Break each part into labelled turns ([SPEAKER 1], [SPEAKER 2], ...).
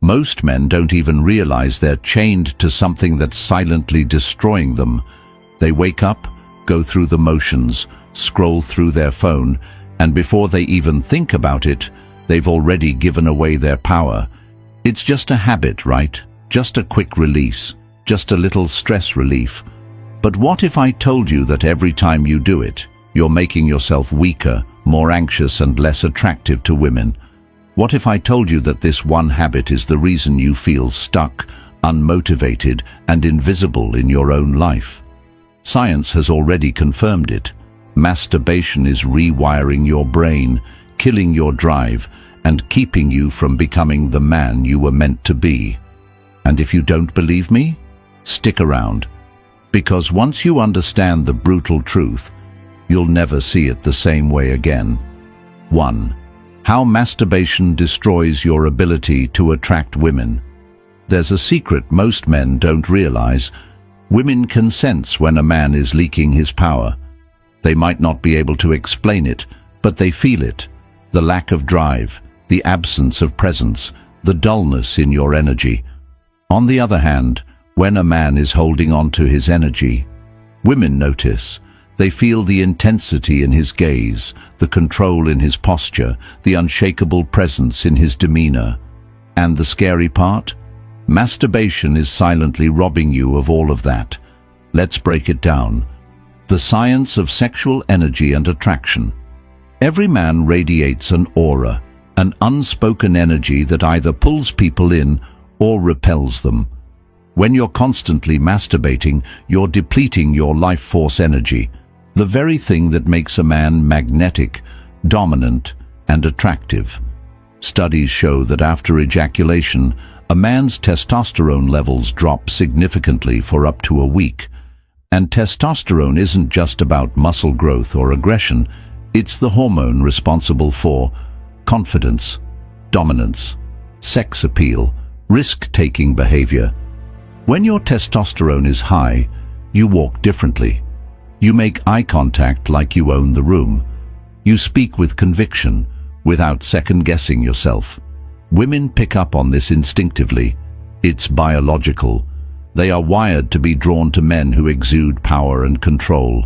[SPEAKER 1] Most men don't even realize they're chained to something that's silently destroying them. They wake up, go through the motions, scroll through their phone, and before they even think about it, they've already given away their power. It's just a habit, right? Just a quick release, just a little stress relief. But what if I told you that every time you do it, you're making yourself weaker, more anxious and less attractive to women? What if I told you that this one habit is the reason you feel stuck, unmotivated and invisible in your own life? Science has already confirmed it. Masturbation is rewiring your brain, killing your drive, and keeping you from becoming the man you were meant to be. And if you don't believe me, stick around. Because once you understand the brutal truth, you'll never see it the same way again. 1. How masturbation destroys your ability to attract women. There's a secret most men don't realize. Women can sense when a man is leaking his power. They might not be able to explain it, but they feel it. The lack of drive, the absence of presence, the dullness in your energy. On the other hand, when a man is holding on to his energy, women notice. They feel the intensity in his gaze, the control in his posture, the unshakable presence in his demeanor. And the scary part? Masturbation is silently robbing you of all of that. Let's break it down. The science of sexual energy and attraction. Every man radiates an aura, an unspoken energy that either pulls people in or repels them. When you're constantly masturbating, you're depleting your life force energy, the very thing that makes a man magnetic, dominant, and attractive. Studies show that after ejaculation, a man's testosterone levels drop significantly for up to a week. And testosterone isn't just about muscle growth or aggression, it's the hormone responsible for confidence, dominance, sex appeal, risk-taking behavior. When your testosterone is high, you walk differently. You make eye contact like you own the room. You speak with conviction, without second-guessing yourself. Women pick up on this instinctively. It's biological. They are wired to be drawn to men who exude power and control.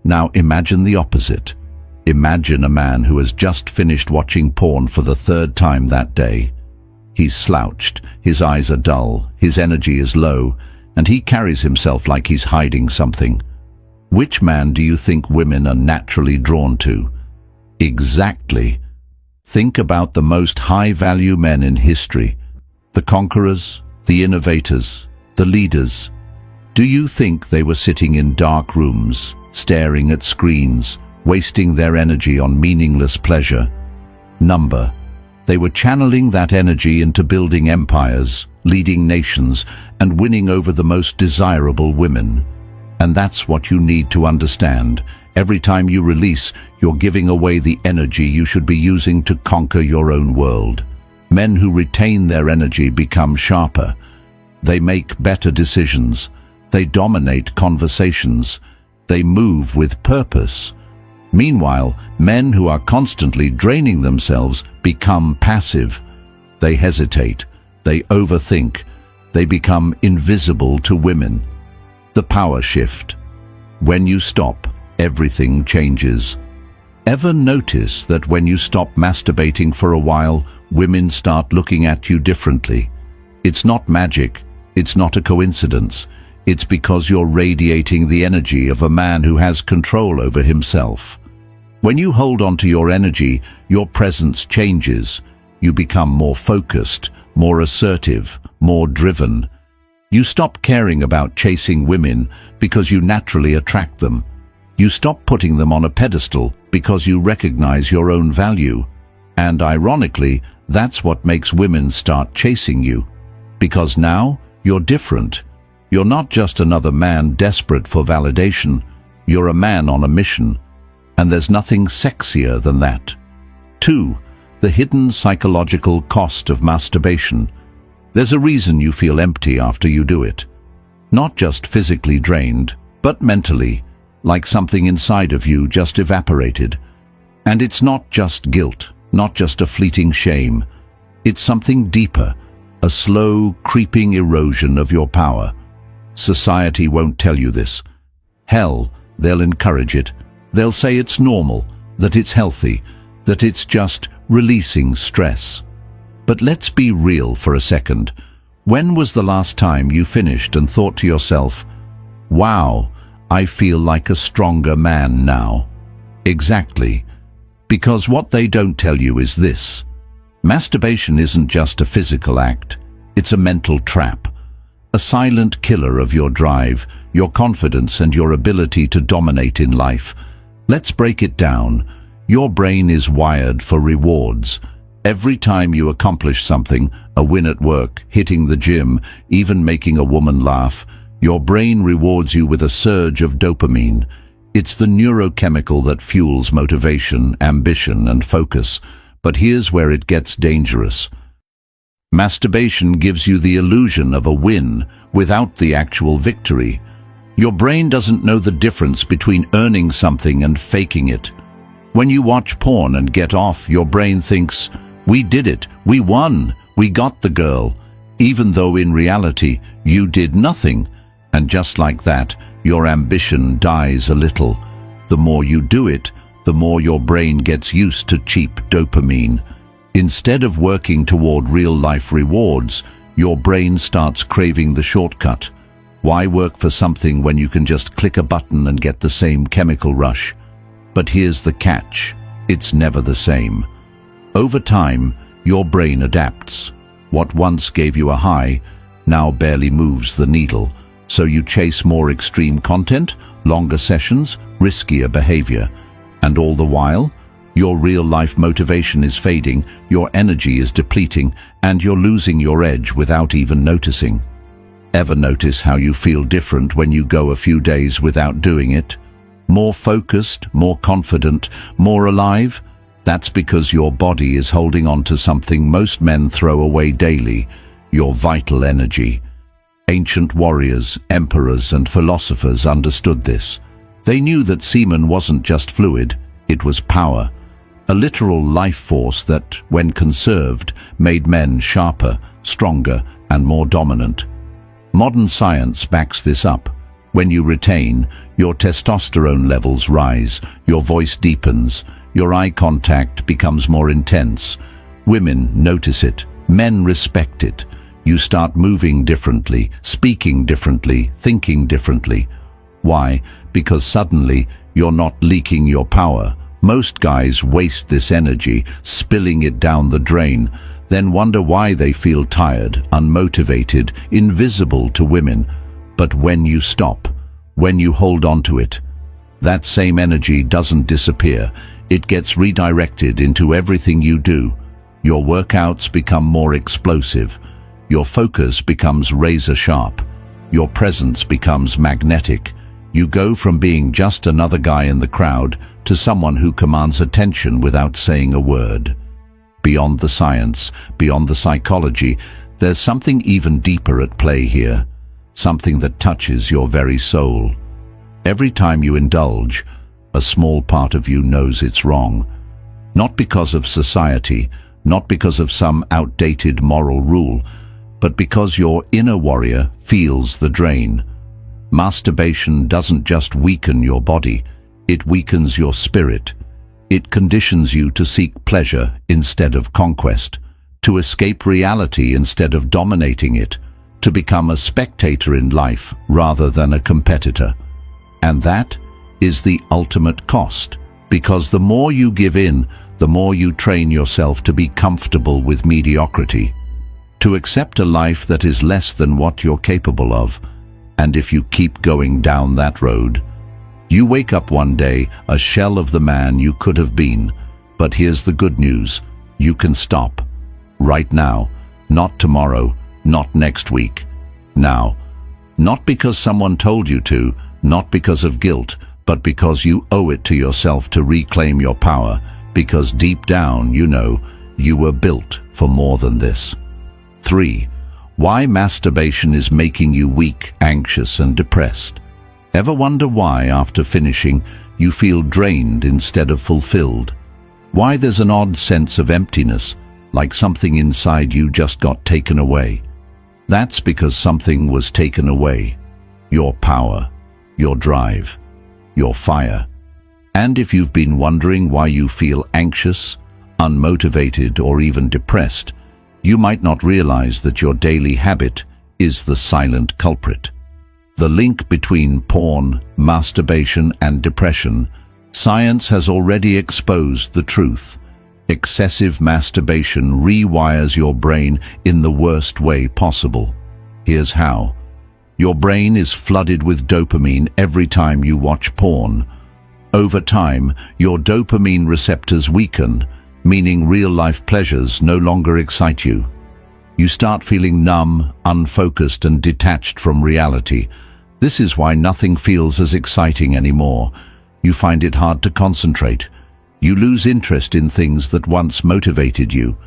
[SPEAKER 1] Now imagine the opposite. Imagine a man who has just finished watching porn for the 3rd time that day. He's slouched, his eyes are dull, his energy is low, and he carries himself like he's hiding something. Which man do you think women are naturally drawn to? Exactly. Think about the most high-value men in history. The conquerors, the innovators, the leaders. Do you think they were sitting in dark rooms, staring at screens, wasting their energy on meaningless pleasure? Number. They were channeling that energy into building empires, leading nations, and winning over the most desirable women. And that's what you need to understand. Every time you release, you're giving away the energy you should be using to conquer your own world. Men who retain their energy become sharper. They make better decisions. They dominate conversations. They move with purpose. Meanwhile, men who are constantly draining themselves become passive. They hesitate. They overthink. They become invisible to women. The power shift. When you stop, everything changes. Ever notice that when you stop masturbating for a while, women start looking at you differently? It's not magic. It's not a coincidence. It's because you're radiating the energy of a man who has control over himself. When you hold on to your energy, your presence changes. You become more focused, more assertive, more driven. You stop caring about chasing women because you naturally attract them. You stop putting them on a pedestal because you recognize your own value. And ironically, that's what makes women start chasing you. Because now, you're different. You're not just another man desperate for validation. You're a man on a mission. And there's nothing sexier than that. 2. The hidden psychological cost of masturbation. There's a reason you feel empty after you do it. Not just physically drained, but mentally, like something inside of you just evaporated. And it's not just guilt, not just a fleeting shame. It's something deeper, a slow, creeping erosion of your power. Society won't tell you this. Hell, they'll encourage it. They'll say it's normal, that it's healthy, that it's just releasing stress. But let's be real for a second. When was the last time you finished and thought to yourself, "Wow, I feel like a stronger man now"? Exactly. Because what they don't tell you is this. Masturbation isn't just a physical act. It's a mental trap. A silent killer of your drive, your confidence, and your ability to dominate in life. Let's break it down. Your brain is wired for rewards. Every time you accomplish something, a win at work, hitting the gym, even making a woman laugh, your brain rewards you with a surge of dopamine. It's the neurochemical that fuels motivation, ambition, and focus. But here's where it gets dangerous. Masturbation gives you the illusion of a win without the actual victory. Your brain doesn't know the difference between earning something and faking it. When you watch porn and get off, your brain thinks, "We did it, we won, we got the girl," even though in reality you did nothing. And just like that, your ambition dies a little. The more you do it, the more your brain gets used to cheap dopamine. Instead of working toward real-life rewards, your brain starts craving the shortcut. Why work for something when you can just click a button and get the same chemical rush? But here's the catch. It's never the same. Over time, your brain adapts. What once gave you a high now barely moves the needle. So you chase more extreme content, longer sessions, riskier behavior. And all the while, your real-life motivation is fading, your energy is depleting, and you're losing your edge without even noticing. Ever notice how you feel different when you go a few days without doing it? More focused, more confident, more alive? That's because your body is holding on to something most men throw away daily, your vital energy. Ancient warriors, emperors, and philosophers understood this. They knew that semen wasn't just fluid, it was power. A literal life force that, when conserved, made men sharper, stronger, and more dominant. Modern science backs this up. When you retain, your testosterone levels rise, your voice deepens, your eye contact becomes more intense. Women notice it, men respect it. You start moving differently, speaking differently, thinking differently. Why? Because suddenly you're not leaking your power. Most guys waste this energy, spilling it down the drain, then wonder why they feel tired, unmotivated, invisible to women. But when you stop, when you hold on to it, that same energy doesn't disappear. It gets redirected into everything you do. Your workouts become more explosive. Your focus becomes razor sharp. Your presence becomes magnetic. You go from being just another guy in the crowd to someone who commands attention without saying a word. Beyond the science, beyond the psychology, there's something even deeper at play here. Something that touches your very soul. Every time you indulge, a small part of you knows it's wrong. Not because of society, not because of some outdated moral rule, but because your inner warrior feels the drain. Masturbation doesn't just weaken your body, it weakens your spirit. It conditions you to seek pleasure instead of conquest, to escape reality instead of dominating it, to become a spectator in life rather than a competitor. And that is the ultimate cost, because the more you give in, the more you train yourself to be comfortable with mediocrity, to accept a life that is less than what you're capable of. And if you keep going down that road, you wake up one day a shell of the man you could have been. But here's the good news. You can stop. Right now. Not tomorrow. Not next week. Now. Not because someone told you to, not because of guilt, but because you owe it to yourself to reclaim your power, because deep down you know you were built for more than this. 3. Why masturbation is making you weak, anxious, and depressed. Ever wonder why, after finishing, you feel drained instead of fulfilled? Why there's an odd sense of emptiness, like something inside you just got taken away. That's because something was taken away. Your power, your drive, your fire. And if you've been wondering why you feel anxious, unmotivated, or even depressed, you might not realize that your daily habit is the silent culprit. The link between porn, masturbation, and depression, science has already exposed the truth. Excessive masturbation rewires your brain in the worst way possible. Here's how. Your brain is flooded with dopamine every time you watch porn. Over time, your dopamine receptors weaken, meaning real-life pleasures no longer excite you. You start feeling numb, unfocused, and detached from reality. This is why nothing feels as exciting anymore. You find it hard to concentrate. You lose interest in things that once motivated you.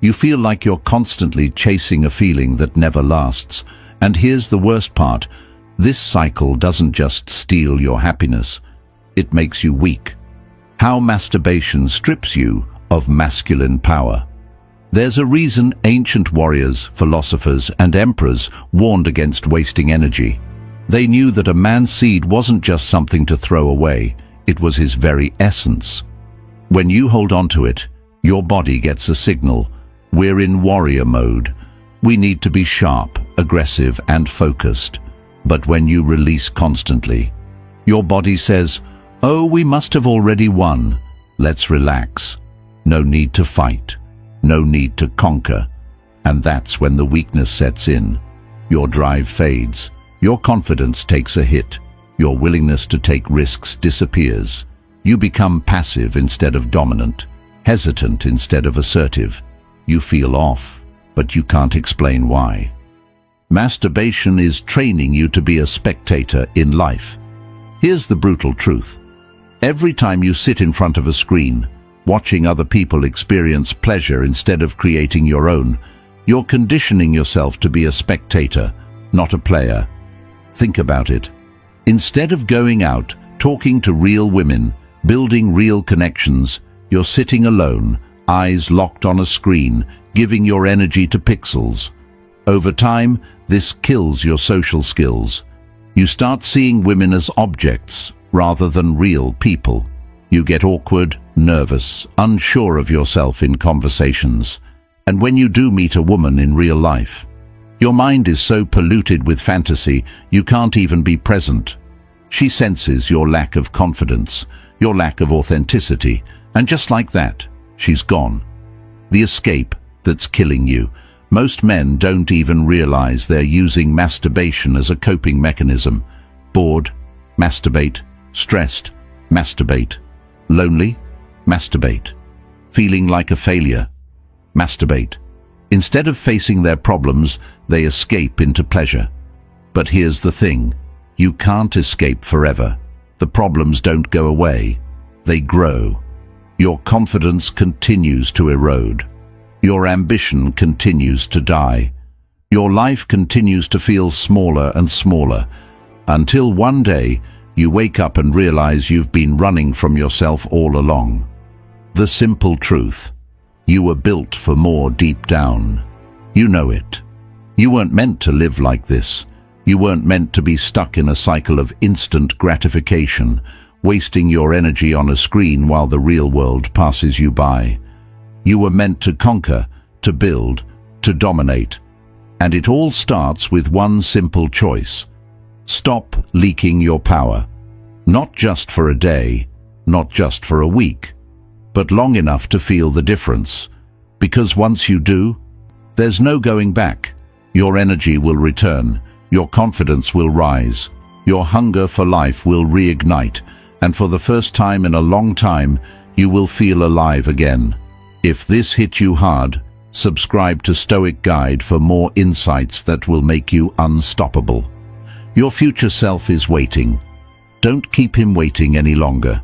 [SPEAKER 1] You feel like you're constantly chasing a feeling that never lasts. And here's the worst part. This cycle doesn't just steal your happiness. It makes you weak. How masturbation strips you of masculine power. There's a reason ancient warriors, philosophers, and emperors warned against wasting energy. They knew that a man's seed wasn't just something to throw away, it was his very essence. When you hold on to it, your body gets a signal. We're in warrior mode. We need to be sharp, aggressive, and focused. But when you release constantly, your body says, "Oh, we must have already won. Let's relax. No need to fight. No need to conquer." And that's when the weakness sets in. Your drive fades. Your confidence takes a hit. Your willingness to take risks disappears. You become passive instead of dominant, hesitant instead of assertive. You feel off, but you can't explain why. Masturbation is training you to be a spectator in life. Here's the brutal truth. Every time you sit in front of a screen, watching other people experience pleasure instead of creating your own, you're conditioning yourself to be a spectator, not a player. Think about it. Instead of going out, talking to real women, building real connections, you're sitting alone, eyes locked on a screen, giving your energy to pixels. Over time, this kills your social skills. You start seeing women as objects rather than real people. You get awkward, nervous, unsure of yourself in conversations. And when you do meet a woman in real life, your mind is so polluted with fantasy you can't even be present. She senses your lack of confidence, your lack of authenticity, and just like that, she's gone. The escape that's killing you. Most men don't even realize they're using masturbation as a coping mechanism. Bored, masturbate. Stressed, masturbate. Lonely, masturbate. Feeling like a failure, masturbate. Instead of facing their problems, they escape into pleasure. But here's the thing, you can't escape forever. The problems don't go away, they grow. Your confidence continues to erode. Your ambition continues to die. Your life continues to feel smaller and smaller, until one day you wake up and realize you've been running from yourself all along. The simple truth, you were built for more deep down. You know it. You weren't meant to live like this. You weren't meant to be stuck in a cycle of instant gratification, wasting your energy on a screen while the real world passes you by. You were meant to conquer, to build, to dominate. And it all starts with one simple choice. Stop leaking your power. Not just for a day, not just for a week, but long enough to feel the difference. Because once you do, there's no going back. Your energy will return, your confidence will rise, your hunger for life will reignite, and for the first time in a long time, you will feel alive again. If this hit you hard, subscribe to Stoic Guide for more insights that will make you unstoppable. Your future self is waiting. Don't keep him waiting any longer.